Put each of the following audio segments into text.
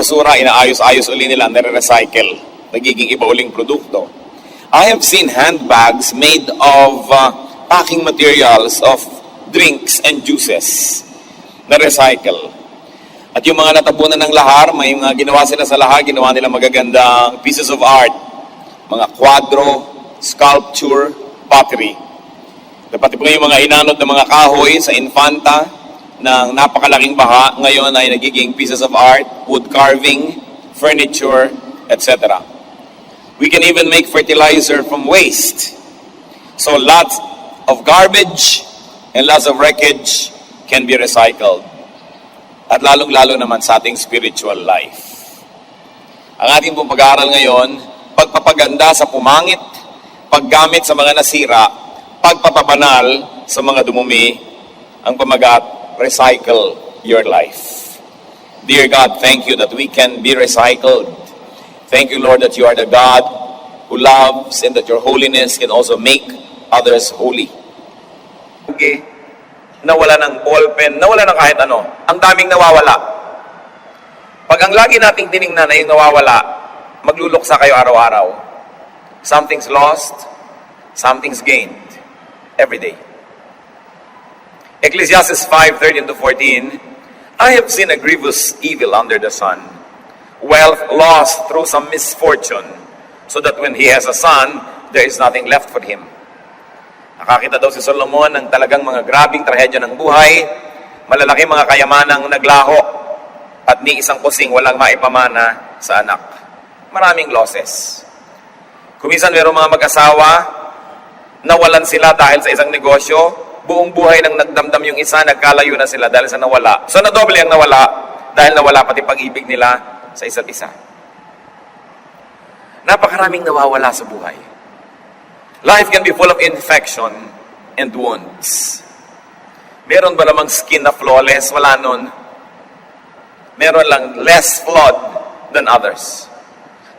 basura, inaayos-ayos uli nila, nare-recycle. Nagiging iba uling produkto. I have seen handbags made of packing materials of drinks and juices na recycle. At yung mga natapunan ng lahar, may mga ginawa sila sa lahar, ginawa nila magagandang pieces of art. Mga kwadro, sculpture, pottery. Pati po yung mga inanod ng mga kahoy sa Infanta ng napakalaking baha, ngayon ay nagiging pieces of art, wood carving, furniture, etc. We can even make fertilizer from waste. So lots of garbage and lots of wreckage can be recycled. At lalong-lalo naman sa ating spiritual life. Ang ating pong pag-aaral ngayon, pagpapaganda sa pumangit, paggamit sa mga nasira, pagpapabanal sa mga dumumi, ang pamagat, recycle your life. Dear God, thank you that we can be recycled. Thank you, Lord, that you are the God who loves and that your holiness can also make others holy. Okay. Nawala ng ballpen, nawala ng kahit ano. Ang daming nawawala. Pag ang lagi nating tinignan na yung nawawala, magluluksa kayo araw-araw. Something's lost, something's gained. Every day. Ecclesiastes 5:13-14, I have seen a grievous evil under the sun, wealth lost through some misfortune, so that when he has a son, there is nothing left for him. Nakakita daw si Solomon ng talagang mga grabing trahedya ng buhay, malalaki mga kayamanang naglaho, at ni isang kusing walang maipamana sa anak. Maraming losses. Kuminsan mayroong mga mag-asawa, nawalan sila dahil sa isang negosyo, buong buhay nang nagdamdam yung isa, nagkalayo na sila dahil sa nawala. So nadoble ang nawala, dahil nawala pati pag-ibig nila sa isa't isa. Napakaraming nawawala sa buhay. Life can be full of infection and wounds. Meron ba namang skin na flawless? Wala nun. Meron lang less flawed than others.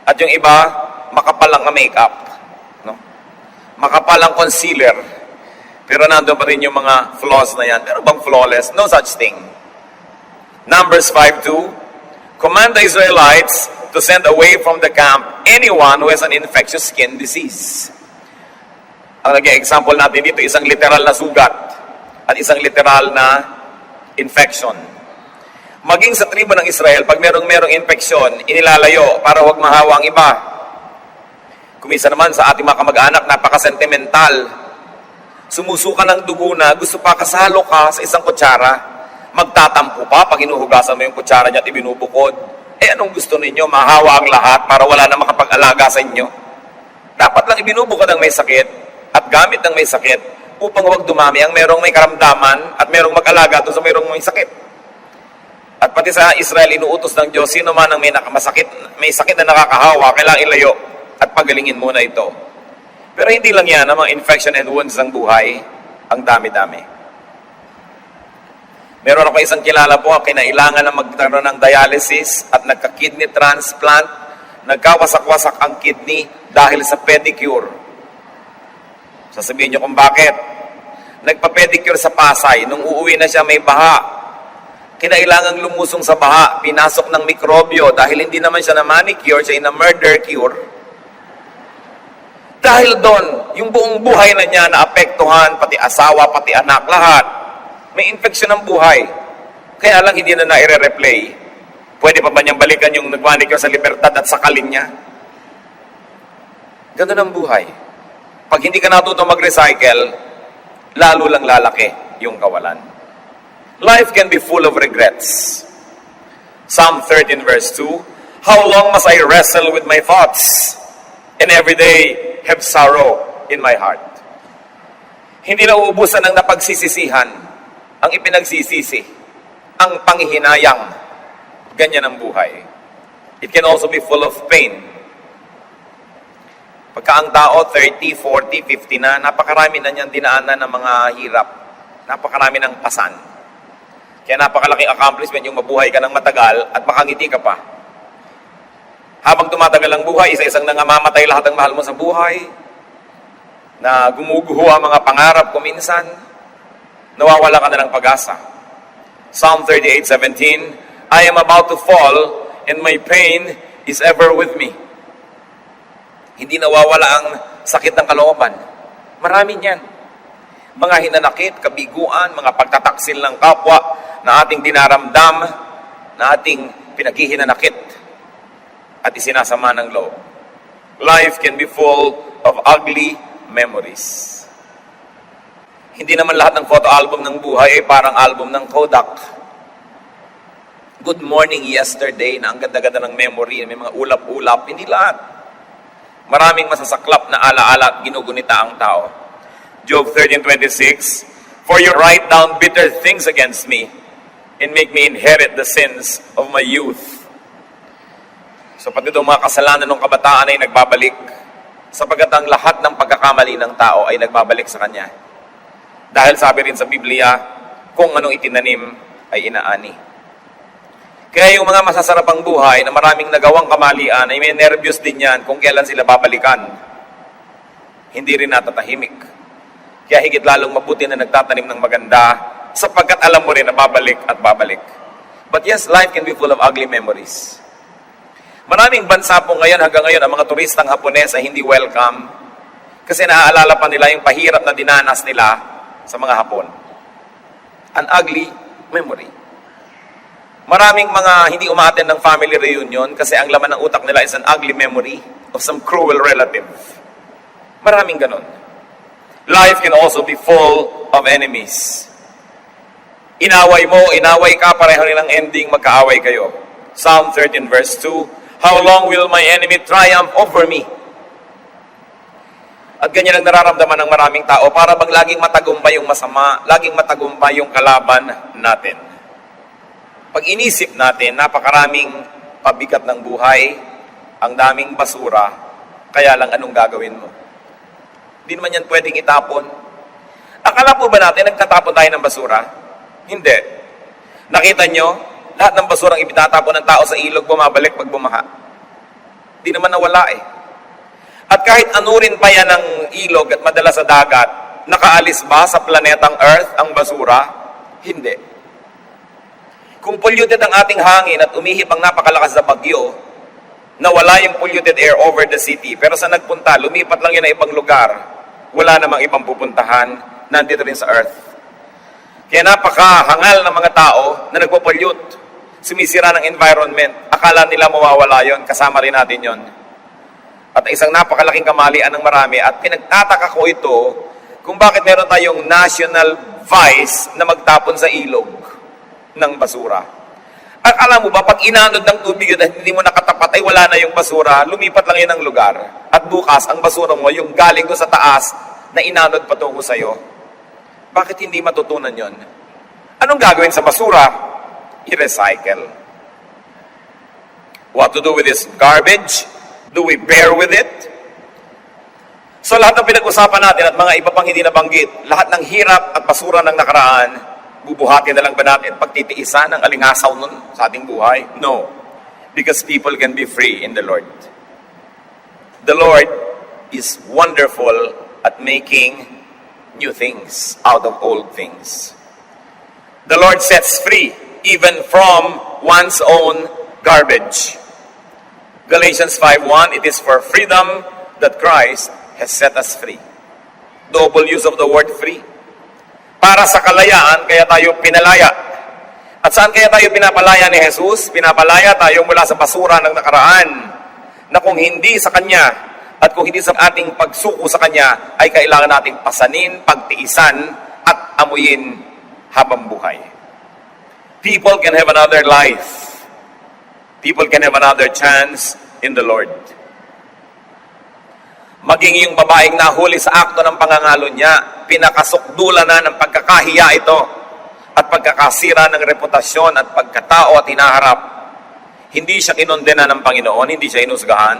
At yung iba, makapal lang ang makeup. No? Makapal ang concealer. Pero nandun pa rin yung mga flaws na yan. Meron bang flawless? No such thing. Numbers 5:2, command the Israelites to send away from the camp anyone who has an infectious skin disease. Ang naging example natin dito, isang literal na sugat at isang literal na infection. Maging sa tribo ng Israel, pag merong infeksyon, inilalayo para huwag mahawa ang iba. Kumisa naman sa ating mga kamag-anak, napaka-sentimental. Sumusuka ng dugo na, gusto pa kasalo ka sa isang kutsara. Magtatampo pa pag inuhugasan mo yung kutsara niya at ibinubukod. Anong gusto ninyo? Mahawa ang lahat para wala na makapag-alaga sa inyo? Dapat lang ibinubukod ang may sakit at gamit ng may sakit upang huwag dumami ang merong may karamdaman at merong mag-alaga doon sa merong may sakit. At pati sa Israel, inuutos ng Diyos, sino man ang may sakit na nakakahawa, kailangan ilayo at pagalingin muna ito. Pero hindi lang yan, ang mga infection and wounds ng buhay, ang dami-dami. Meron ako isang kilala po, kinailangan na magkaroon ng dialysis at nagka-kidney transplant, nagkawasak-wasak ang kidney dahil sa pedicure. Sasabihin niyo kung bakit. Nagpa-pedicure sa Pasay, nung uuwi na siya may baha. Kinailangang lumusong sa baha, pinasok ng mikrobyo dahil hindi naman siya na manicure, siya na murder cure. Dahil doon, yung buong buhay na niya naapektuhan, pati asawa, pati anak, lahat. May infeksyon ng buhay. Kaya lang hindi na na-replay. Pwede pa ba niyang balikan yung nag-manicure sa Libertad at sakalin niya? Ganun ang buhay. Pag hindi ka natutong mag-recycle, lalo lang lalaki yung kawalan. Life can be full of regrets. Psalm 13 verse 2, how long must I wrestle with my thoughts, and every day have sorrow in my heart? Hindi na uubusan ng napagsisisihan ang ipinagsisisi, ang panghihinayang. Ganyan ang buhay. It can also be full of pain. Pagka ang tao 30, 40, 50 na, napakarami na niyang dinaanan ng mga hirap. Napakarami ng pasan. Kaya napakalaking accomplishment yung mabuhay ka ng matagal at makangiti ka pa. Habang tumatagal ang buhay, isa-isang nangamamatay lahat ng mahal mo sa buhay, na gumuguho ang mga pangarap ko minsan, nawawala ka na ng pag-asa. Psalm 38:17, I am about to fall, and my pain is ever with me. Hindi nawawala ang sakit ng kalooban. Marami niyan. Mga hinanakit, kabiguan, mga pagtataksil ng kapwa na ating dinaramdam, na ating pinaghihinanakit at isinasama ng loob. Life can be full of ugly memories. Hindi naman lahat ng photo album ng buhay ay parang album ng Kodak. Good morning yesterday na ang ganda-ganda ng memory, may mga ulap-ulap, hindi lahat. Maraming masasaklap na alaala at ginugunita ang tao. Job 13:26, for you write down bitter things against me and make me inherit the sins of my youth. So pati itong mga kasalanan ng kabataan ay nagbabalik, sapagkat ang lahat ng pagkakamali ng tao ay nagbabalik sa kanya. Dahil sabi rin sa Biblia, kung anong itinanim ay inaani. Kaya yung mga masasarapang buhay na maraming nagawang kamalian ay may nervyos din yan kung kailan sila babalikan. Hindi rin natatahimik. Kaya higit lalong mabuti na nagtatanim ng maganda sapagkat alam mo rin na babalik at babalik. But yes, life can be full of ugly memories. Maraming bansa po ngayon, hanggang ngayon, ang mga turistang Hapones ay hindi welcome kasi naaalala pa nila yung pahirap na dinanas nila sa mga Hapon. An ugly memory. Maraming mga hindi umaattend ng family reunion kasi ang laman ng utak nila is an ugly memory of some cruel relative. Maraming ganon. Life can also be full of enemies. Inaway mo, inaway ka, pareho nilang ending, magkaaway kayo. Psalm 13 verse 2, how long will my enemy triumph over me? At ganyan ang nararamdaman ng maraming tao, para bang laging matagumpay yung masama, laging matagumpay yung kalaban natin. Pag inisip natin, napakaraming pabigat ng buhay, ang daming basura, kaya lang anong gagawin mo? Hindi naman yan pwedeng itapon. Akala po ba natin nagtatapon tayo ng basura? Hindi. Nakita nyo, lahat ng basurang ibitatapon ng tao sa ilog, bumabalik pag bumaha. Hindi naman nawala eh. At kahit anurin pa yan ng ilog at madala sa dagat, nakaalis ba sa planetang Earth ang basura? Hindi. Kung polluted ang ating hangin at umihip ang napakalakas na bagyo, nawala yung polluted air over the city, pero sa nagpunta, lumipat lang yun na ibang lugar, wala namang ibang pupuntahan, nandito rin sa Earth. Kaya napakahangal ng mga tao na nagpo-pollute, sumisira ng environment, akala nila mawawala yon, kasama rin natin yon. At isang napakalaking kamalian ng marami, at pinagtataka ko ito, kung bakit meron tayong national vice na magtapon sa ilog ng basura. Akala mo ba, pag inanod ng tubig yun at hindi mo nakatapat, ay wala na yung basura, lumipat lang yun ng lugar. At bukas, ang basura mo, yung galing doon sa taas, na inanod patungo sa'yo. Bakit hindi matutunan yon? Anong gagawin sa basura? I-recycle. What to do with this garbage? Do we bear with it? So lahat ng pinag-usapan natin at mga iba pang hindi nabanggit, lahat ng hirap at basura ng nakaraan, bubuhatin na lang ba natin pagtitiisan ng alingasaw nun sa ating buhay? No. Because people can be free in the Lord. The Lord is wonderful at making new things out of old things. The Lord sets free even from one's own garbage. Galatians 5:1, it is for freedom that Christ has set us free. Double use of the word free. Para sa kalayaan, kaya tayo pinalaya. At saan kaya tayo pinapalaya ni Jesus? Pinapalaya tayo mula sa basura ng nakaraan, na kung hindi sa Kanya, at kung hindi sa ating pagsuko sa Kanya, ay kailangan nating pasanin, pagtiisan, at amuyin habang buhay. People can have another life. People can have another chance in the Lord. Maging yung babaeng nahuli sa akto ng pangangalo niya, pinakasukdulan na ng pagkakahiya ito at pagkakasira ng reputasyon at pagkatao at hinaharap. Hindi siya kinondena ng Panginoon, hindi siya inusgahan.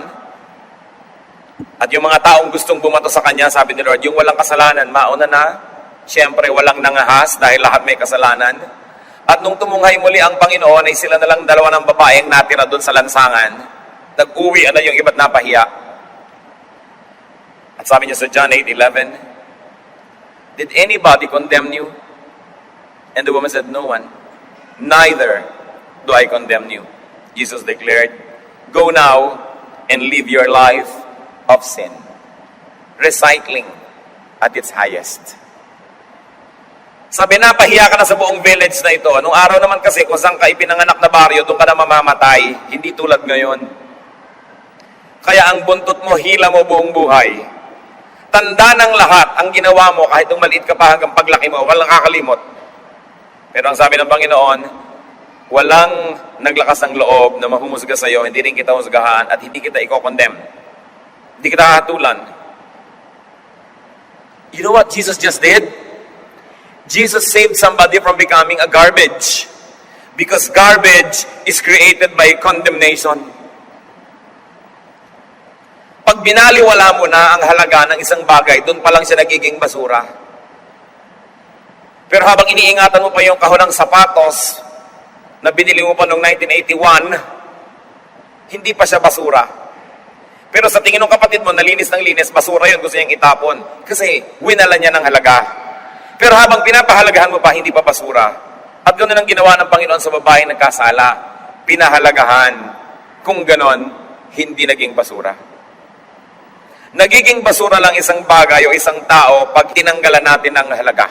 At yung mga taong gustong bumato sa kanya, sabi ni Lord, yung walang kasalanan, mauna na. Siyempre, walang nangahas dahil lahat may kasalanan. At nung tumunghay muli ang Panginoon, ay sila na lang dalawa ng babaeng natira doon sa lansangan. Nag-uwi na yung iba't napahiya. At sabi niya sa John 8:11, did anybody condemn you? And the woman said, no one. Neither do I condemn you. Jesus declared, "Go now and live your life of sin." Recycling at its highest. Sabi na, pahiya ka na sa buong village na ito. Anong araw naman kasi, kung saan ka ipinanganak na baryo, doon ka na mamamatay. Hindi tulad ngayon. Kaya ang buntot mo, hila mo buong buhay. Tanda ng lahat ang ginawa mo, kahit nung maliit ka pa hanggang paglaki mo, walang kakalimot. Pero ang sabi ng Panginoon, walang naglakas ng loob na mahumusga sa iyo, hindi rin kita husgahan, at hindi kita i-condemn. Hindi kita hatulan. You know what Jesus just did? Jesus saved somebody from becoming a garbage. Because garbage is created by condemnation. Pag binaliwala mo na ang halaga ng isang bagay, doon pa lang siya nagiging basura. Pero habang iniingatan mo pa yung kahon ng sapatos na binili mo pa noong 1981, hindi pa siya basura. Pero sa tingin ng kapatid mo, nalinis ng linis, basura yun, gusto niyang itapon. Kasi winala niya ng halaga. Pero habang pinapahalagahan mo pa, hindi pa basura. At ganoon ang ginawa ng Panginoon sa babae nagkasala. Pinahalagahan. Kung ganon, hindi naging basura. Nagiging basura lang isang bagay o isang tao pag tinanggalan natin ng halaga.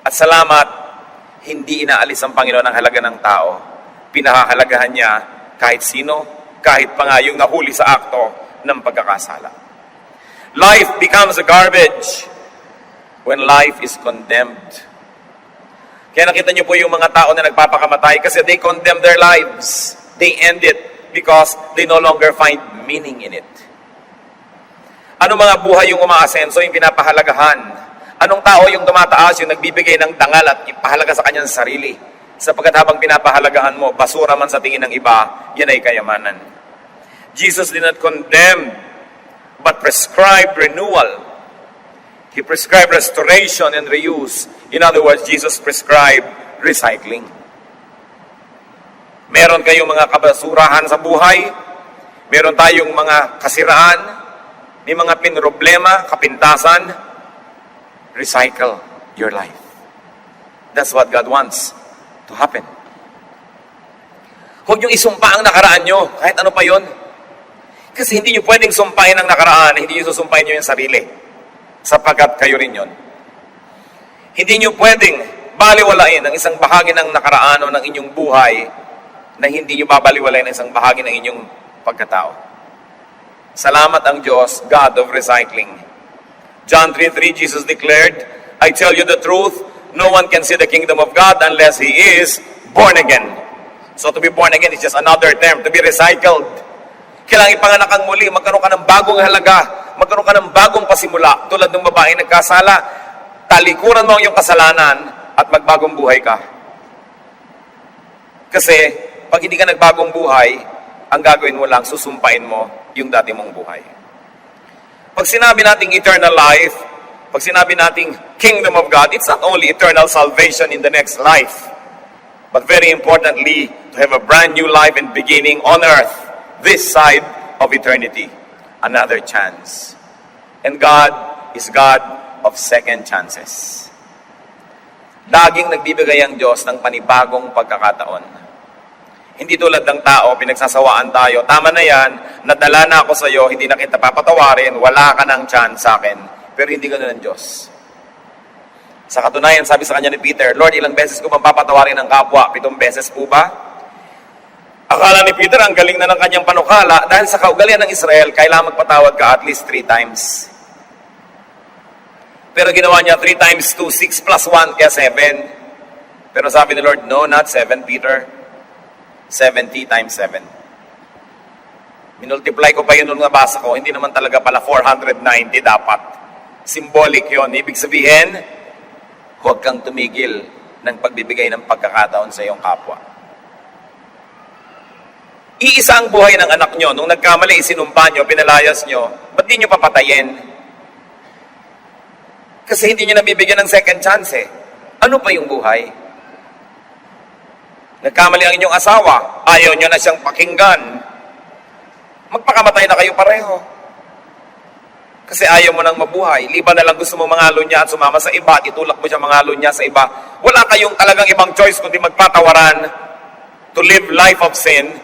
At salamat, hindi inaalis ang Panginoon ang halaga ng tao. Pinahahalagahan niya kahit sino, kahit pa nga yung nahuli sa akto ng pagkakasala. Life becomes a garbage when life is condemned. Kaya nakita niyo po yung mga tao na nagpapakamatay kasi they condemn their lives. They end it because they no longer find meaning in it. Ano mga buhay yung umaasenso, yung pinapahalagahan? Anong tao yung tumataas, yung nagbibigay ng dangal at ipahalaga sa kanyang sarili? Sapagkat habang pinapahalagahan mo, basura man sa tingin ng iba, yan ay kayamanan. Jesus did not condemn, but prescribed renewal. He prescribed restoration and reuse. In other words, Jesus prescribed recycling. Meron kayong mga kabasurahan sa buhay, meron tayong mga kasiraan, may mga pinroblema, kapintasan, recycle your life. That's what God wants to happen. Huwag niyong isumpa ang nakaraan nyo, kahit ano pa yon. Kasi hindi niyo pwedeng sumpain ang nakaraan, hindi niyo susumpain niyo yung sarili. Sapagkat kayo rin yon. Hindi niyo pwedeng baliwalain ang isang bahagi ng nakaraan o ng inyong buhay na hindi niyo babaliwalain ang isang bahagi ng inyong pagkatao. Salamat ang Diyos, God of recycling. John 3:3, Jesus declared, "I tell you the truth, no one can see the kingdom of God unless he is born again." So to be born again is just another term, to be recycled. Kailangan ipanganak kang muli, magkaroon ka ng bagong halaga, magkaroon ka ng bagong pasimula. Tulad ng babae nagkasala, talikuran mo ang iyong kasalanan at magbagong buhay ka. Kasi pag hindi ka nagbagong buhay, ang gagawin mo lang, susumpain mo yung dati mong buhay. Pag sinabi nating eternal life, pag sinabi nating kingdom of God, it's not only eternal salvation in the next life, but very importantly, to have a brand new life and beginning on earth, this side of eternity. Another chance. And God is God of second chances. Laging nagbibigay ang Diyos ng panibagong pagkakataon. Hindi tulad ng tao, pinagsasawaan tayo. Tama na yan, nadala na ako sa iyo, hindi na kita papatawarin, wala ka ng chance sa akin. Pero hindi ganoon ang Diyos. Sa katunayan, sabi sa kanya ni Peter, "Lord, ilang beses ko bang papatawarin ng kapwa? 7 beses po ba?" Akala ni Peter, ang galing na ng kanyang panukala, dahil sa kaugalian ng Israel, kailangan magpatawad ka at least 3 times. Pero ginawa niya 3 times 2, 6 plus 1, kaya 7. Pero sabi ni Lord, "No, not 7, Peter. 70 times 7. Minultiply ko pa yun nung nabasa ko, hindi naman talaga pala 490 dapat. Symbolic yun. Ibig sabihin, huwag kang tumigil ng pagbibigay ng pagkakataon sa iyong kapwa. Iisa ang buhay ng anak nyo. Nung nagkamali, isinumpa nyo, pinalayas nyo, ba't di nyo papatayin? Kasi hindi nyo nabibigyan ng second chance eh. Ano pa yung buhay? Nagkamali ang inyong asawa, ayaw nyo na siyang pakinggan. Magpakamatay na kayo pareho. Kasi ayaw mo nang mabuhay. Liban na lang gusto mo mangalo niya at sumama sa iba at itulak mo siya mangalo niya sa iba. Wala kayong talagang ibang choice kundi magpatawaran to live life of sin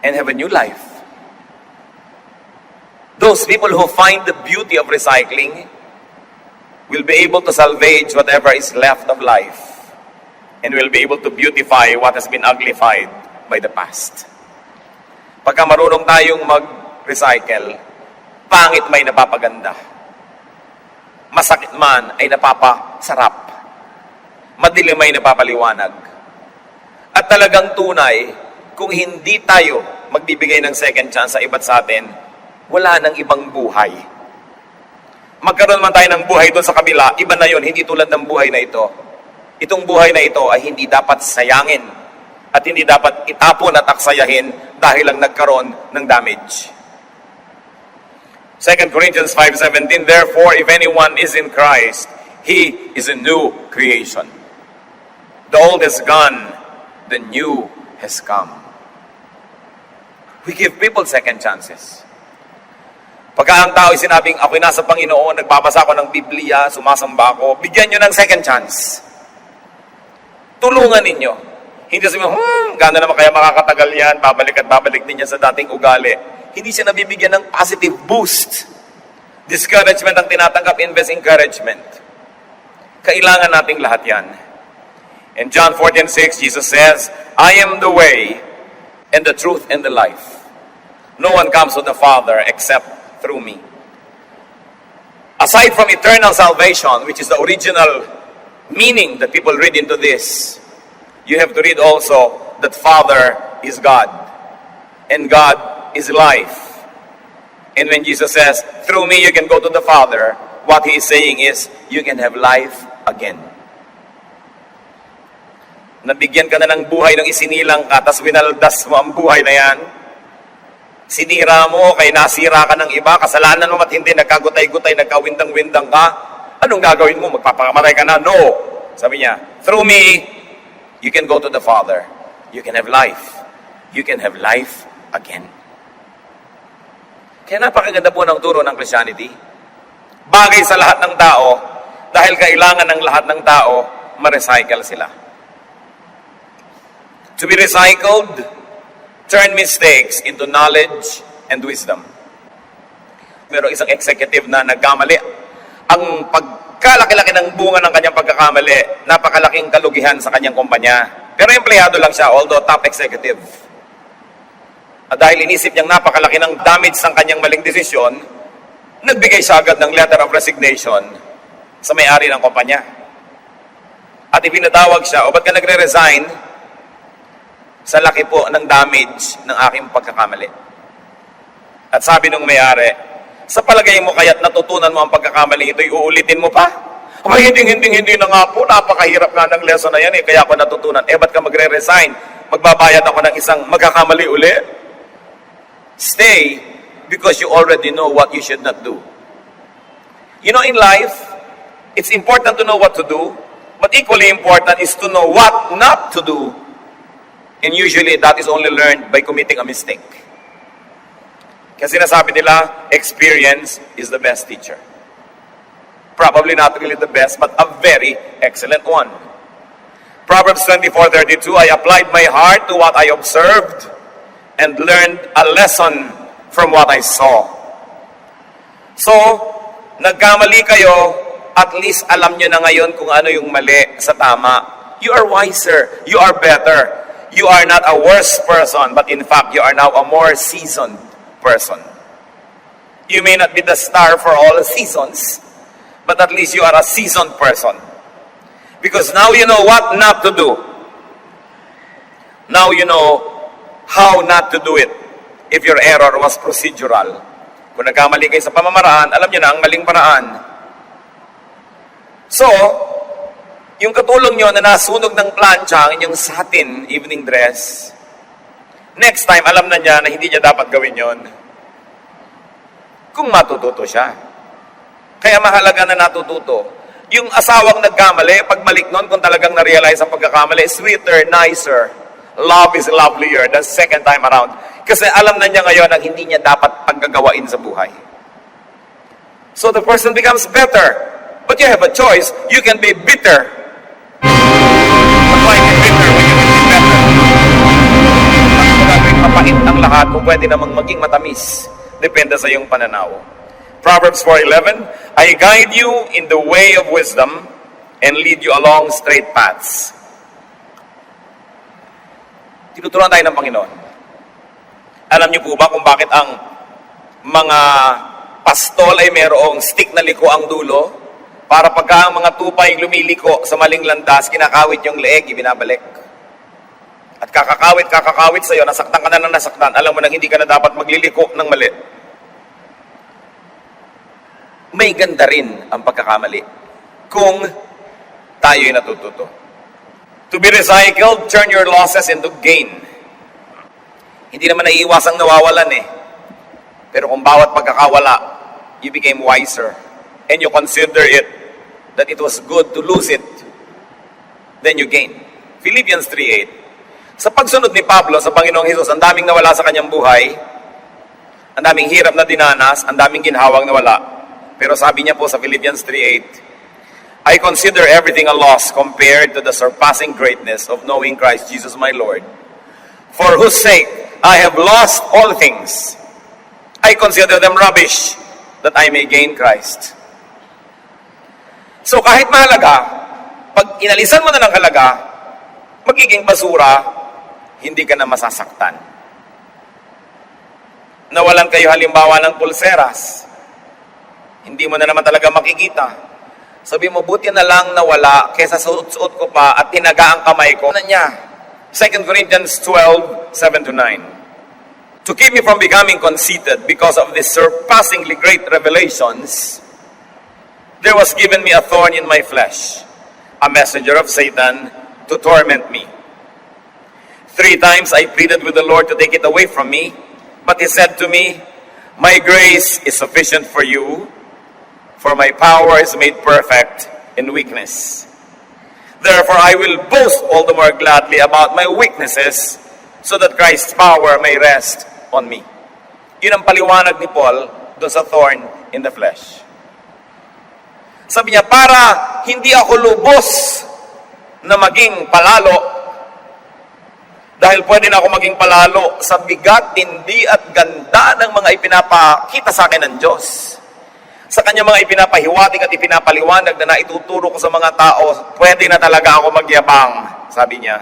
and have a new life. Those people who find the beauty of recycling will be able to salvage whatever is left of life and will be able to beautify what has been uglified by the past. Pagka marunong tayong mag-recycle, pangit may napapaganda. Masakit man ay napapasarap. Madilim ay napapaliwanag. At talagang tunay, kung hindi tayo magbibigay ng second chance sa iba't sa atin, wala nang ibang buhay. Magkaroon man tayo ng buhay doon sa kabila, iba na yon, hindi tulad ng buhay na ito. Itong buhay na ito ay hindi dapat sayangin at hindi dapat itapon at aksayahin dahil lang nagkaroon ng damage. 2 Corinthians 5:17, therefore, if anyone is in Christ, he is a new creation. The old is gone, the new has come. We give people second chances. Pagka ang tao ay sinabing, ako'y nasa Panginoon, nagbabasa ako ng Biblia, sumasamba ako, bigyan nyo ng second chance. Tulungan ninyo. Hindi sabihin, gano'n naman kaya makakatagal yan, babalik at babalik din yan sa dating ugali. Hindi siya nabibigyan ng positive boost. Discouragement ang tinatanggap, invest encouragement. Kailangan nating lahat yan. In John 14:6, Jesus says, I am the way, and the truth, and the life. No one comes to the Father except through me. Aside from eternal salvation, which is the original meaning that people read into this, you have to read also that Father is God, and God is life. And when Jesus says, through me you can go to the Father, what He is saying is, you can have life again. Nabigyan ka na ng buhay nung isinilang ka, tas winaldas mo ang buhay na yan. Sinira mo, kay nasira ka ng iba, kasalanan mo at hindi, nagkagutay-gutay, nagkawindang-windang ka. Anong gagawin mo? Magpapakamatay ka na? No. Sabi niya, through me, you can go to the Father. You can have life. You can have life again. Kaya napakaganda po ng turo ng Christianity. Bagay sa lahat ng tao, dahil kailangan ng lahat ng tao, ma-recycle sila. To be recycled, turn mistakes into knowledge and wisdom. Merong isang executive na nagkamali. Ang pagkalaki-laki ng bunga ng kanyang pagkakamali, napakalaking kalugihan sa kanyang kumpanya. Pero empleyado lang siya, although top executive. At dahil inisip niyang napakalaki ng damage ng kanyang maling desisyon, nagbigay siya agad ng letter of resignation sa may-ari ng kumpanya. At ipinatawag siya, o ba't ka nagre-resign? Sa laki po ng damage ng aking pagkakamali. At sabi nung may-ari, sa palagay mo kaya't natutunan mo ang pagkakamali ito, uulitin mo pa? Ay, hindi na nga po, napakahirap nga ng lesson na yan kaya ako natutunan. Ba't ka magre-resign? Magbabayad ako ng isang magkakamali uli? Stay, because you already know what you should not do. You know, in life, it's important to know what to do, but equally important is to know what not to do. And usually, that is only learned by committing a mistake. Kasi sinasabi nila, experience is the best teacher. Probably not really the best, but a very excellent one. Proverbs 24:32, I applied my heart to what I observed and learned a lesson from what I saw. So, nagkamali kayo, at least alam nyo na ngayon kung ano yung mali sa tama. You are wiser. You are better. You are not a worse person, but in fact, you are now a more seasoned person. You may not be the star for all the seasons, but at least you are a seasoned person. Because now you know what not to do. Now you know how not to do it if your error was procedural. Kung nagkamali kayo sa pamamaraan, alam nyo na ang maling paraan. So, yung katulong nyo na nasunog ng plancha ang inyong satin evening dress, next time, alam na niya na hindi niya dapat gawin yon. Kung matututo siya. Kaya mahalaga na natututo. Yung asawang nagkamali, pagbalik nun, kung talagang na-realize ang pagkakamali, sweeter, nicer. Love is lovelier the second time around. Kasi alam na niya ngayon na hindi niya dapat paggagawain sa buhay. So the person becomes better. But you have a choice. You can be bitter. But why be bitter when you can be better? mapait ang lahat o pwede namang maging matamis. Depende sa iyong pananaw. Proverbs 4:11, I guide you in the way of wisdom and lead you along straight paths. Tinuturuan tayo ng Panginoon. Alam niyo po ba kung bakit ang mga pastol ay mayroong stick na liko ang dulo? Para pagka ang mga tupay lumiliko sa maling landas, kinakawit yung leeg, ibinabalik. At kakakawit sa'yo, nasaktan ka na ng nasaktan, alam mo nang hindi ka na dapat magliliko ng mali. May ganda rin ang pagkakamali kung tayo'y natututo. To be recycled, turn your losses into gain. Hindi naman naiiwasang nawawalan eh. Pero kung bawat pagkakawala, you became wiser. And you consider it, that it was good to lose it. Then you gain. Philippians 3:8. Sa pagsunod ni Pablo sa Panginoong Hesus, ang daming nawala sa kanyang buhay, ang daming hirap na dinanas, ang daming ginhawang nawala. Pero sabi niya po sa Philippians 3:8, I consider everything a loss compared to the surpassing greatness of knowing Christ Jesus my Lord, for whose sake I have lost all things. I consider them rubbish, that I may gain Christ. So kahit mahalaga, pag inalisan mo na ng halaga, magiging basura, hindi ka na masasaktan. Nawalan kayo halimbawa ng pulseras, hindi mo na naman talaga makikita. Sabi mo, buti na lang nawala kaysa suot-suot ko pa at tinaga ang kamay ko. Ano niya? 2 Corinthians 12:7-9. To keep me from becoming conceited because of these surpassingly great revelations, there was given me a thorn in my flesh, a messenger of Satan to torment me. 3 times I pleaded with the Lord to take it away from me, but He said to me, my grace is sufficient for you, for my power is made perfect in weakness. Therefore, I will boast all the more gladly about my weaknesses, so that Christ's power may rest on me. Yun ang paliwanag ni Paul doon sa thorn in the flesh. Sabi niya, para hindi ako lubos na maging palalo, dahil pwede na ako maging palalo sa bigat, tindi at ganda ng mga ipinapakita sa akin ng Diyos. Sa kanya mga ipinapahiwatig at ipinapaliwanag na naituturo ko sa mga tao, pwede na talaga ako magyabang, sabi niya.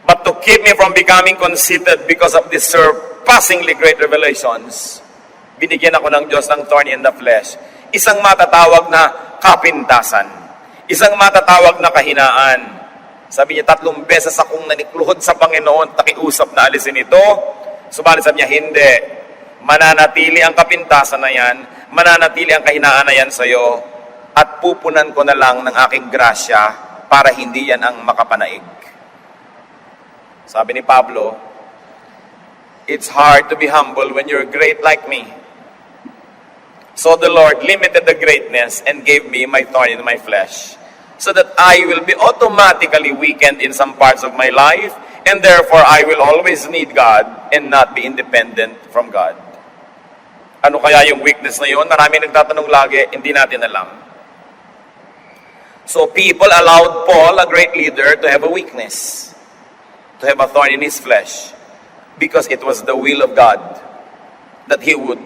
But to keep me from becoming conceited because of these surpassingly great revelations, binigyan ako ng Diyos ng thorn in the flesh. Isang matatawag na kapintasan. Isang matatawag na kahinaan. Sabi niya, 3 beses akong nanikluhod sa Panginoon, takiusap na alisin ito. Subalit sabi niya, hindi. Mananatili ang kapintasan na yan, mananatili ang kahinaan na yan sa'yo, at pupunan ko na lang ng aking grasya para hindi yan ang makapanaig. Sabi ni Pablo, it's hard to be humble when you're great like me. So the Lord limited the greatness and gave me my thorn in my flesh, so that I will be automatically weakened in some parts of my life, and therefore I will always need God and not be independent from God. Ano kaya yung weakness na yun? Marami nagtatanong lagi, hindi natin alam. So people allowed Paul, a great leader, to have a weakness, to have a thorn in his flesh, because it was the will of God that he would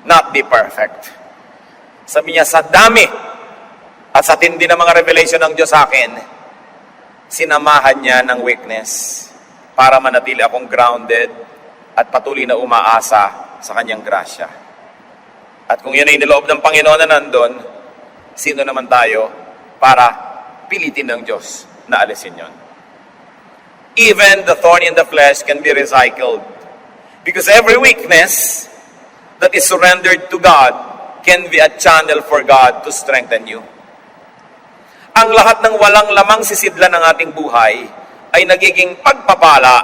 not be perfect. Sabi niya, sa dami at sa tindi ng mga revelation ng Diyos sa akin, sinamahan niya ng weakness para manatili akong grounded at patuloy na umaasa sa kanyang grasya. At kung yun ay niloob ng Panginoon na nandun, sino naman tayo para pilitin ng Diyos na alisin yon? Even the thorn in the flesh can be recycled. Because every weakness that is surrendered to God can be a channel for God to strengthen you. Ang lahat ng walang lamang sisidlan ng ating buhay ay nagiging pagpapala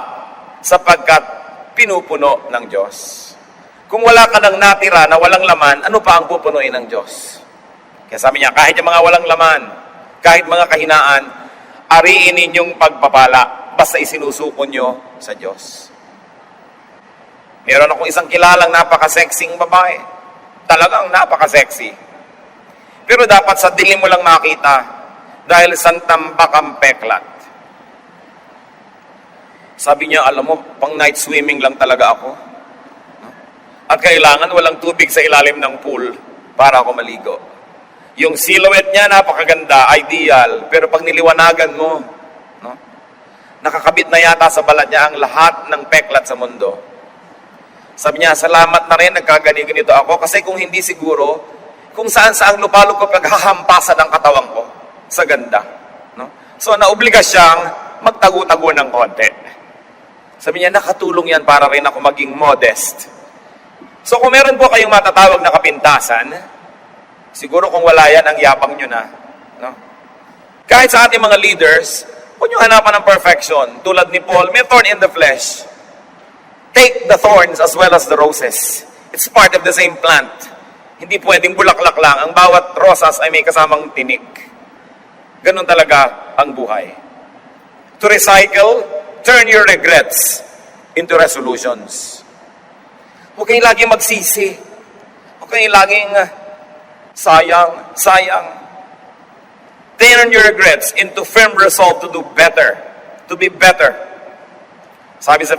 sapagkat pinupuno ng Diyos. Kung wala ka nang natira na walang laman, ano pa ang pupunuin ng Diyos? Kaya sabi niya, kahit yung mga walang laman, kahit mga kahinaan, ariin ninyong pagpapala, basta isinusuko nyo sa Diyos. Meron akong isang kilalang napaka-sexing babae. Talagang napaka-sexy. Pero dapat sa dilim mo lang makita, dahil santambak ang peklat. Sabi niya, alam mo, pang night swimming lang talaga ako. At kailangan walang tubig sa ilalim ng pool para ako maligo. Yung silhouette niya, napakaganda, ideal. Pero pag niliwanagan mo, no, nakakabit na yata sa balat niya ang lahat ng peklat sa mundo. Sabi niya, salamat na rin, nagkaganito ako. Kasi kung hindi siguro, kung saan-saang lupalog ko paghahampasan ang katawan ko sa ganda. No? So, naobliga siyang magtago-tago ng konti. Sabi niya, nakatulong yan para rin ako maging modest. So, kung meron po kayong matatawag na kapintasan, siguro kung wala yan, ang yapang nyo na. No? Kahit sa ating mga leaders, huwag nyo hanapan ng perfection. Tulad ni Paul, may thorn in the flesh. Take the thorns as well as the roses. It's part of the same plant. Hindi pwedeng bulaklak lang. Ang bawat rosas ay may kasamang tinik. Ganun talaga ang buhay. To recycle, turn your regrets into resolutions. Huwag kayong laging magsisi. Huwag kayong laging sayang. Turn your regrets into firm resolve to do better. To be better. Sabi sa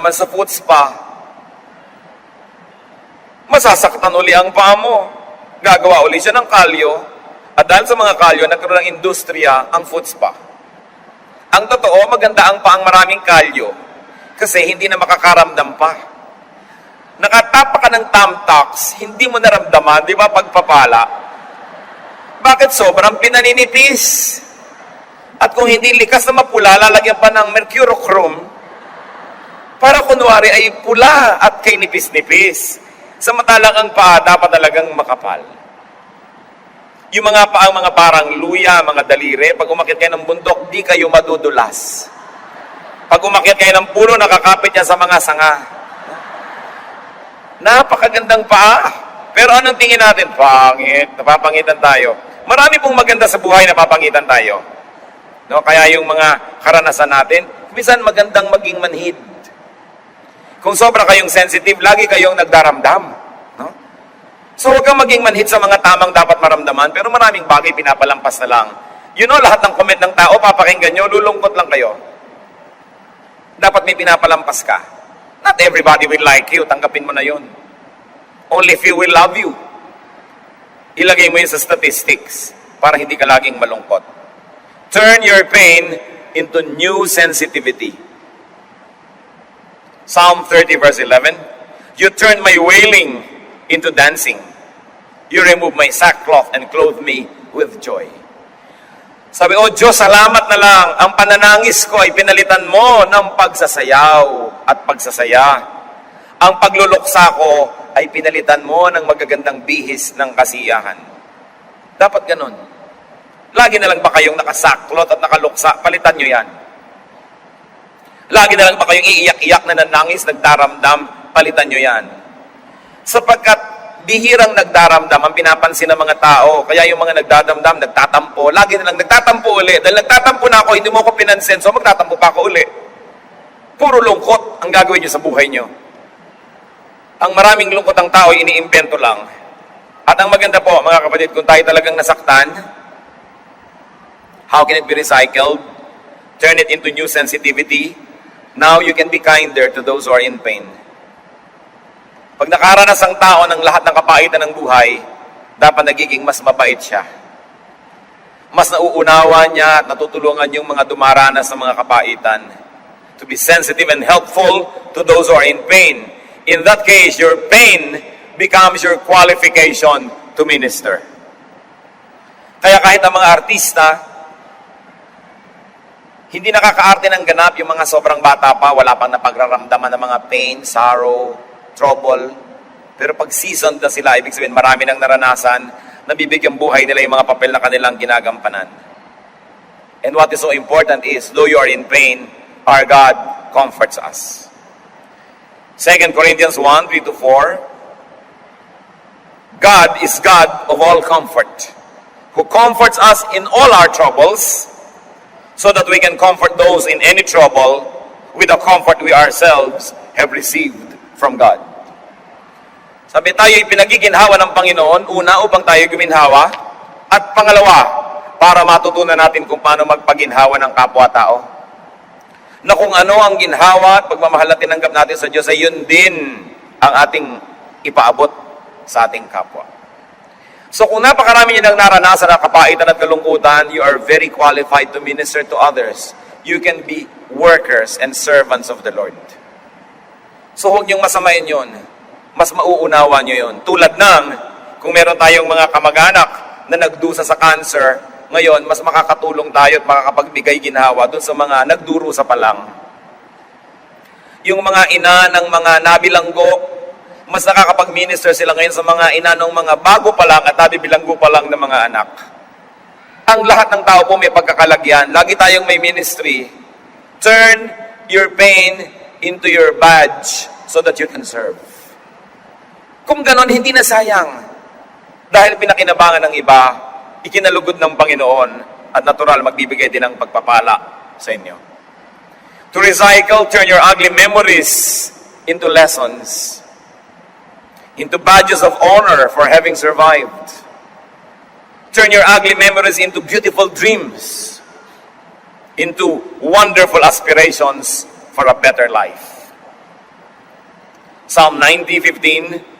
naman sa foot spa, masasaktan uli ang paa mo. Gagawa uli siya ng kalyo. At dahil sa mga kalyo, nagkaroon ng industriya ang foot spa. Ang totoo, maganda ang paang maraming kalyo kasi hindi na makakaramdam pa. Nakatapa ka ng Tamtax, hindi mo naramdaman, di ba, pagpapala? Bakit? Sobrang pinaninipis. At kung hindi likas na mapula, lalagyan pa ng mercurochrome para kunwari ay pula at kay nipis-nipis. Samantalang ang paa dapat talagang makapal. Yung mga paang mga parang luya, mga daliri, pag umakyat kayo ng bundok, di kayo madudulas. Pag umakyat kayo ng puno, nakakapit yan sa mga sanga. Napakagandang paa. Pero anong tingin natin? Pangit. Napapangitan tayo. Marami pong maganda sa buhay, napapangitan tayo. No? Kaya yung mga karanasan natin, minsan magandang maging manhid. Kung sobra kayong sensitive, lagi kayong nagdaramdam. No? So huwag kang maging manhid sa mga tamang dapat maramdaman, pero maraming bagay pinapalampas na lang. You know, lahat ng comment ng tao, papakinggan nyo, lulungkot lang kayo. Dapat may pinapalampas ka. Not everybody will like you, tanggapin mo na yun. Only few will love you. Ilagay mo yun sa statistics para hindi ka laging malungkot. Turn your pain into new sensitivity. Psalm 30 verse 11, you turn my wailing into dancing. You remove my sackcloth and clothe me with joy. Sabi, oh Diyos, salamat na lang. Ang pananangis ko ay pinalitan mo ng pagsasayaw at pagsasaya. Ang pagluluksa ko ay pinalitan mo ng magagandang bihis ng kasiyahan. Dapat ganun. Lagi na lang ba kayong nakasaklot at nakaluksa? Palitan nyo yan. Lagi na lang ba kayong iiyak-iyak na nanangis, nagdaramdam? Palitan nyo yan. Sapagkat bihirang nagdaramdam ang pinapansin ng mga tao. Kaya yung mga nagdadamdam, nagtatampo. Lagi na lang nagtatampo uli. Dahil nagtatampo na ako, hindi mo ako pinansin, so magtatampo pa ako uli. Puro lungkot ang gagawin nyo sa buhay nyo. Ang maraming lungkot ang tao, iniimbento lang. At ang maganda po, mga kapatid, kung tayo talagang nasaktan, how can it be recycled? Turn it into new sensitivity. Now you can be kinder to those who are in pain. Pag nakaranas ang tao ng lahat ng kapaitan ng buhay, dapat nagiging mas mabait siya. Mas nauunawa niya at natutulungan yung mga dumaranas ng mga kapaitan to be sensitive and helpful to those who are in pain. In that case, your pain becomes your qualification to minister. Kaya kahit ang mga artista, hindi nakakaarte ng ganap yung mga sobrang bata pa, wala pang napagraramdaman ng mga pain, sorrow, trouble. Pero pag seasoned na sila, ibig sabihin marami nang naranasan, nabibigyan buhay nila yung mga papel na kanilang ginagampanan. And what is so important is, though you are in pain, our God comforts us. 2 Corinthians 1, 3-4, God is God of all comfort, who comforts us in all our troubles, so that we can comfort those in any trouble with the comfort we ourselves have received from God. Sabi, tayo'y pinagiginhawa ng Panginoon, una upang tayo guminhawa, at pangalawa, para matutunan natin kung paano magpaginhawa ng kapwa-tao. Na kung ano ang ginhawa at pagmamahal na tinanggap natin sa Diyos, ay yun din ang ating ipaabot sa ating kapwa. So kung napakarami niyo nang naranasan ng kapaitan at kalungkutan, you are very qualified to minister to others. You can be workers and servants of the Lord. So huwag niyong masamain yun. Mas mauunawa niyo yun. Tulad ng, kung meron tayong mga kamag-anak na nagdusa sa cancer, ngayon, mas makakatulong tayo at makakapagbigay ginhawa dun sa mga nagdurusa pa lang. Yung mga ina ng mga nabilanggo, mas nakakapag-minister sila ngayon sa mga ina ng mga bago pa lang at nabibilanggo pa lang ng mga anak. Ang lahat ng tao po may pagkakalagyan. Lagi tayong may ministry. Turn your pain into your badge so that you can serve. Kung ganon, hindi na sayang. Dahil pinakinabangan ng iba, ikinalugod ng Panginoon at natural magbibigay din ng pagpapala sa inyo. To recycle, turn your ugly memories into lessons, into badges of honor for having survived. Turn your ugly memories into beautiful dreams, into wonderful aspirations for a better life. Psalm 90:15,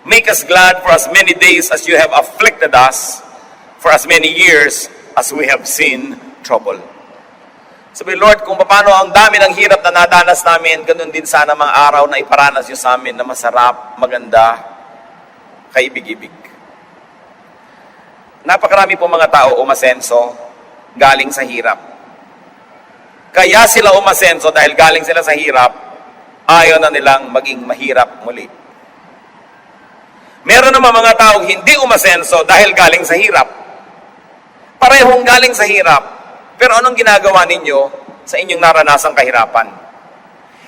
make us glad for as many days as you have afflicted us, for as many years as we have seen trouble. Sabi, Lord, kung paano ang dami ng hirap na nadanas namin, ganun din sana mga araw na iparanas nyo sa amin na masarap, maganda, kaibig-ibig. Napakarami po mga tao umasenso galing sa hirap. Kaya sila umasenso dahil galing sila sa hirap, ayaw na nilang maging mahirap muli. Meron naman mga taong hindi umasenso dahil galing sa hirap. Parehong galing sa hirap. Pero anong ginagawa ninyo sa inyong naranasang kahirapan?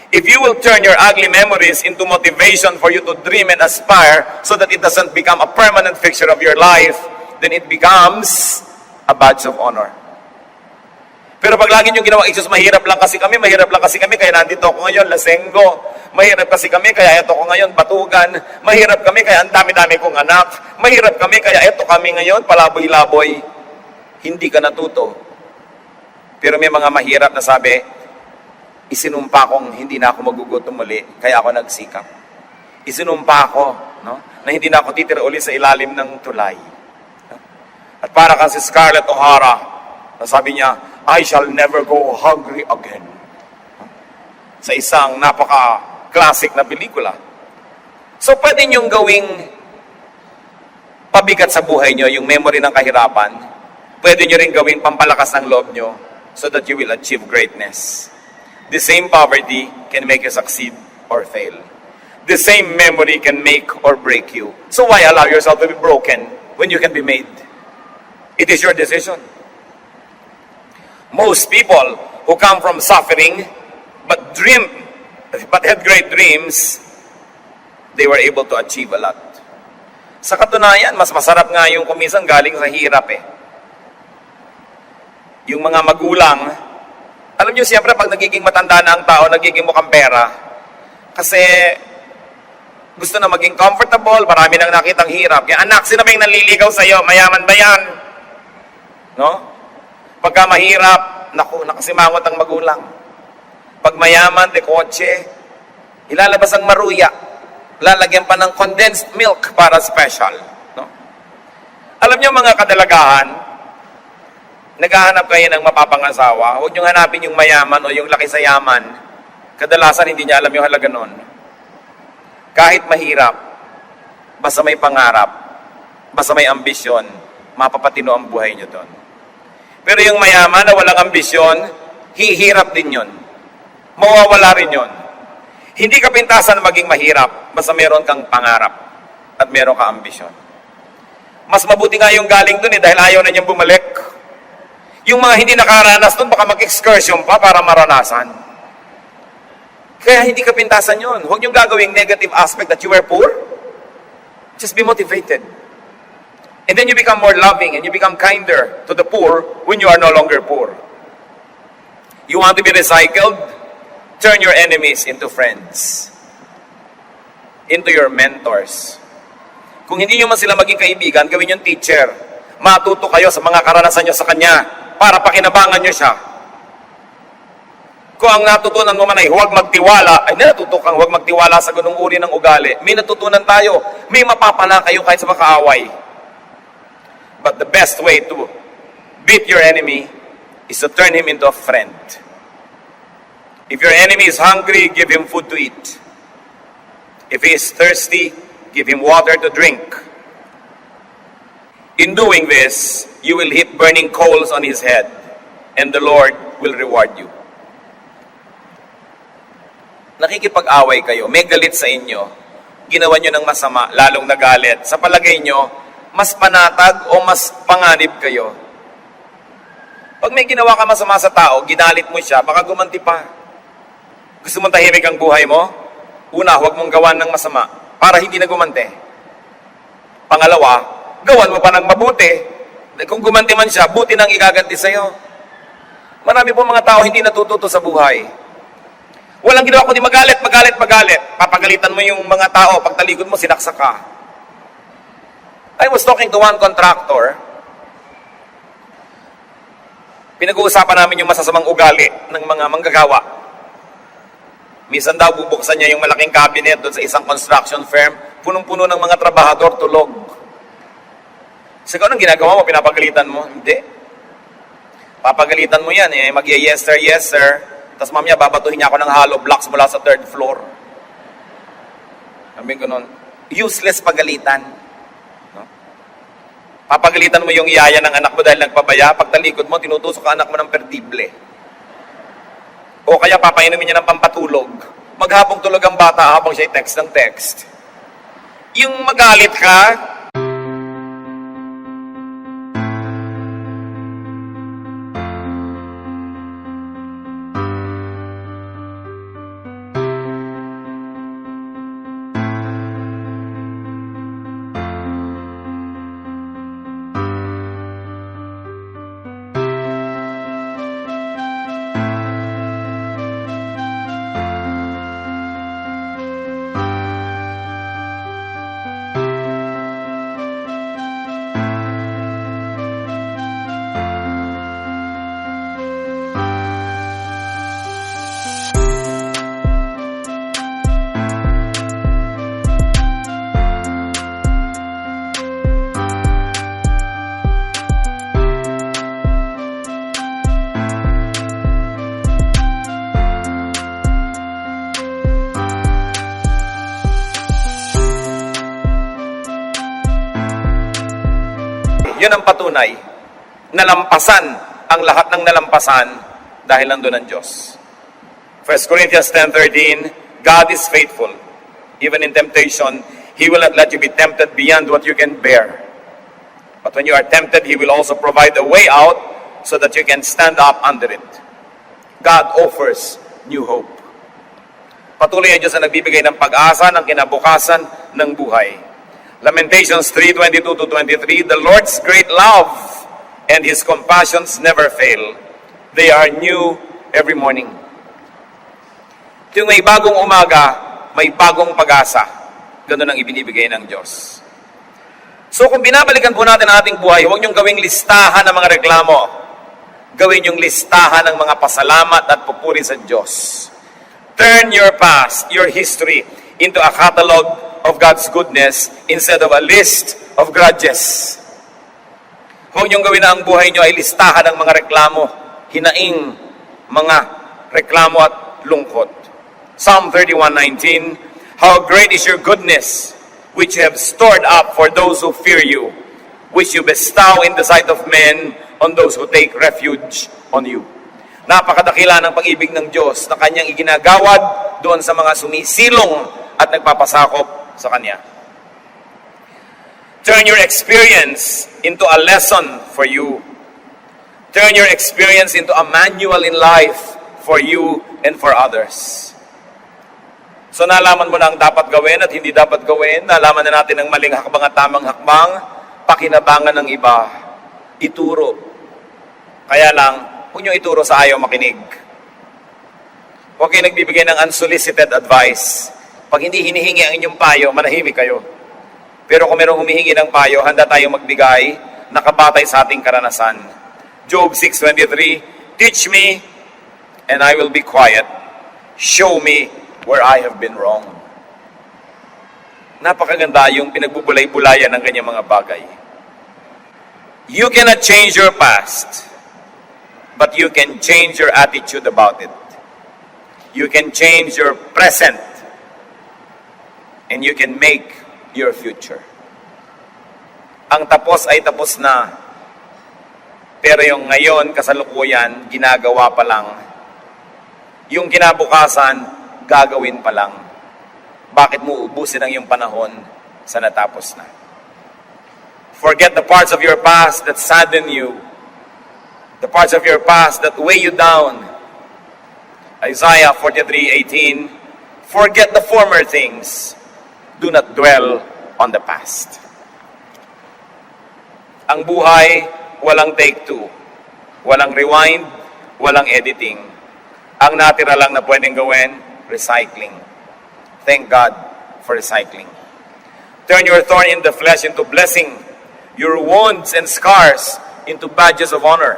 If you will turn your ugly memories into motivation for you to dream and aspire so that it doesn't become a permanent fixture of your life, then it becomes a badge of honor. Pero pag lagi nyo ginawa, Jesus, mahirap lang kasi kami, kaya nandito ako ngayon, lasenggo. Mahirap kasi kami, kaya ito ko ngayon, batugan. Mahirap kami, kaya ang dami-dami kong anak. Mahirap kami, kaya ito kami ngayon, palaboy-laboy. Hindi ka natuto. Pero may mga mahirap na sabi, isinumpa kong hindi na ako magugutom muli, kaya ako nagsikap. Isinumpa ko, no, na hindi na ako titira uli sa ilalim ng tulay. At para kang si Scarlett O'Hara, na sabi niya, I shall never go hungry again. Sa isang napaka-classic na pelikula. So pwede niyong gawing pabigat sa buhay niyo yung memory ng kahirapan. Pwede niyo rin gawing pampalakas ng loob niyo so that you will achieve greatness. The same poverty can make you succeed or fail. The same memory can make or break you. So why allow yourself to be broken when you can be made? It is your decision. Most people who come from suffering but had great dreams, they were able to achieve a lot. Sa katunayan, mas masarap nga yung kuminsan galing sa hirap eh. Yung mga magulang, alam nyo, siyempre pag nagiging matanda na ang tao, nagiging mukhang pera. Kasi gusto na maging comfortable, marami nang nakitang hirap. Kaya anak, sino ba yung nanliligaw sa'yo? Mayaman ba yan? No? Pagka mahirap, naku, nakasimangot ang magulang. Pag mayaman, de kotse, ilalabas ang maruya. Lalagyan pa ng condensed milk para special. No? Alam nyo mga kadalagahan, naghahanap kayo ng mapapangasawa, huwag niyong hanapin yung mayaman o yung laki sa yaman. Kadalasan hindi niya alam yung halaga nun. Kahit mahirap, basta may pangarap, basta may ambisyon, mapapatino ang buhay niyo doon. Pero yung mayaman na walang ambisyon, hihirap din yun. Mawawala rin yun. Hindi ka pintasan maging mahirap, basta meron kang pangarap at meron ka ambisyon. Mas mabuti nga yung galing dun dahil ayaw na niyang bumalik. Yung mga hindi nakaranas dun, baka mag-excursion pa para maranasan. Kaya hindi ka pintasan yun. Huwag niyong gagawing negative aspect that you were poor. Just be motivated. And then you become more loving and you become kinder to the poor when you are no longer poor. You want to be recycled? Turn your enemies into friends. Into your mentors. Kung hindi nyo man sila maging kaibigan, gawin yung teacher. Matuto kayo sa mga karanasan nyo sa kanya para pakinabangan nyo siya. Kung ang natutunan mo man ay huwag magtiwala, ay natuto kang huwag magtiwala sa ganung uri ng ugali, may natutunan tayo. May mapapala kayo kahit sa makaaway. But the best way to beat your enemy is to turn him into a friend. If your enemy is hungry, give him food to eat. If he is thirsty, give him water to drink. In doing this, you will heap burning coals on his head, and the Lord will reward you. Nakikipag-away kayo, may galit sa inyo, ginawa nyo ng masama, lalong nagalit. Sa palagay nyo, mas panatag o mas panganib kayo. Pag may ginawa ka masama sa tao, ginalit mo siya, baka gumanti pa. Gusto mong tahimik ang buhay mo? Una, huwag mong gawan ng masama para hindi na gumante. Pangalawa, gawan mo pa ng mabuti. Kung gumanti man siya, buti nang igaganti sa'yo. Marami po mga tao hindi natututo sa buhay. Walang ginawa kundi magalit. Papagalitan mo yung mga tao, pagtalikod mo, sinaksak ka. I was talking to one contractor. Pinag-uusapan namin yung masasamang ugali ng mga manggagawa. Minsan daw bubuksan niya yung malaking cabinet doon sa isang construction firm, punong-puno ng mga trabahador, tulog. So, anong ginagawa mo? Pinapagalitan mo? Hindi. Papagalitan mo yan, mag-yes sir. Tapos mamaya babatuhin niya ako ng hollow blocks mula sa 3rd floor. Sabihin ko nun, useless pagalitan. No? Papagalitan mo yung iyaya ng anak mo dahil nagpabaya, pagtalikod mo, tinutusok ka anak mo ng perdible. O kaya papainumin niya ng pampatulog. Maghapong tulog ang bata habang siya text ng text. Yung magalit ka, yun ang patunay. Nalampasan ang lahat ng nalampasan dahil nandun ang Diyos. 1 Corinthians 10:13, God is faithful. Even in temptation, He will not let you be tempted beyond what you can bear. But when you are tempted, He will also provide a way out so that you can stand up under it. God offers new hope. Patuloy ang Diyos na nagbibigay ng pag-asa ng kinabukasan ng buhay. Lamentations 3:22-23, the Lord's great love and His compassions never fail. They are new every morning. Yung may bagong umaga, may bagong pag-asa. Ganun ang ibinibigay ng Diyos. So kung binabalikan po natin ang ating buhay, huwag niyong gawing listahan ng mga reklamo. Gawin yung listahan ng mga pasalamat at pupuri sa Diyos. Turn your past, your history, into a catalog of God's goodness instead of a list of grudges. Huwag niyong gawin na ang buhay niyo ay listahan ng mga reklamo, hinaing mga reklamo at lungkot. Psalm 31:19, how great is your goodness, which you have stored up for those who fear you, which you bestow in the sight of men on those who take refuge on you. Napakadakila ng pag-ibig ng Diyos na kanyang iginagawad doon sa mga sumisilong at nagpapasakop sa Kanya. Turn your experience into a lesson for you. Turn your experience into a manual in life for you and for others. So nalaman mo na ang dapat gawin at hindi dapat gawin. Nalaman na natin ang maling hakbang at tamang hakbang. Pakinabangan ng iba. Ituro. Kaya lang, huwag niyo ituro sa ayaw makinig. Huwag kayo nagbibigay ng unsolicited advice. Pag hindi hinihingi ang inyong payo, manahimik kayo. Pero kung merong humihingi ng payo, handa tayong magbigay, nakabatay sa ating karanasan. Job 6:23, teach me, and I will be quiet. Show me where I have been wrong. Napakaganda yung pinagbubulay-bulayan ng kanyang mga bagay. You cannot change your past, but you can change your attitude about it. You can change your present, and you can make your future. Ang tapos ay tapos na, pero yung ngayon, kasalukuyan, ginagawa pa lang. Yung kinabukasan, gagawin pa lang. Bakit mo ubusin ang iyong panahon sa natapos na? Forget the parts of your past that sadden you. The parts of your past that weigh you down. Isaiah 43:18, forget the former things. Do not dwell on the past. Ang buhay, walang take two. Walang rewind, walang editing. Ang natira lang na pwedeng gawin, recycling. Thank God for recycling. Turn your thorn in the flesh into blessing. Your wounds and scars into badges of honor.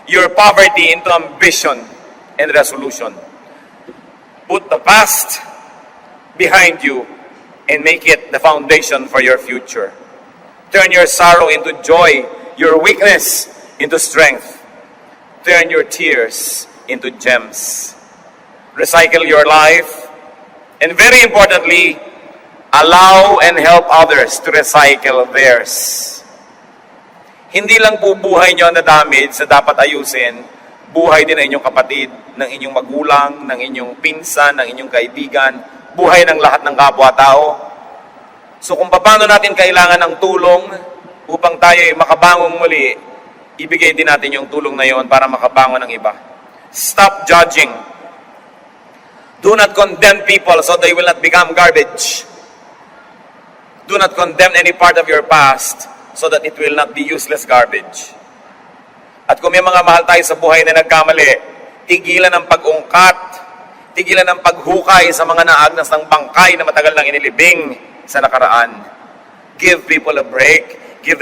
Your poverty into ambition and resolution. Put the past behind you and make it the foundation for your future. Turn your sorrow into joy, your weakness into strength. Turn your tears into gems. Recycle your life, and very importantly, allow and help others to recycle theirs. Hindi lang po buhay nyo ang na-damage sa dapat ayusin, buhay din ng inyong kapatid, ng inyong magulang, ng inyong pinsan, ng inyong kaibigan, buhay ng lahat ng kapwa-tao. So kung paano natin kailangan ng tulong upang tayo ay makabangon muli, ibigay din natin yung tulong na yon para makabangon ng iba. Stop judging. Do not condemn people so they will not become garbage. Do not condemn any part of your past so that it will not be useless garbage. At kung may mga mahal tayo sa buhay na nagkamali, tigilan ang pag-ungkat, tigilan ang paghukay sa mga naagnas ng bangkay na matagal nang inilibing sa nakaraan. Give people a break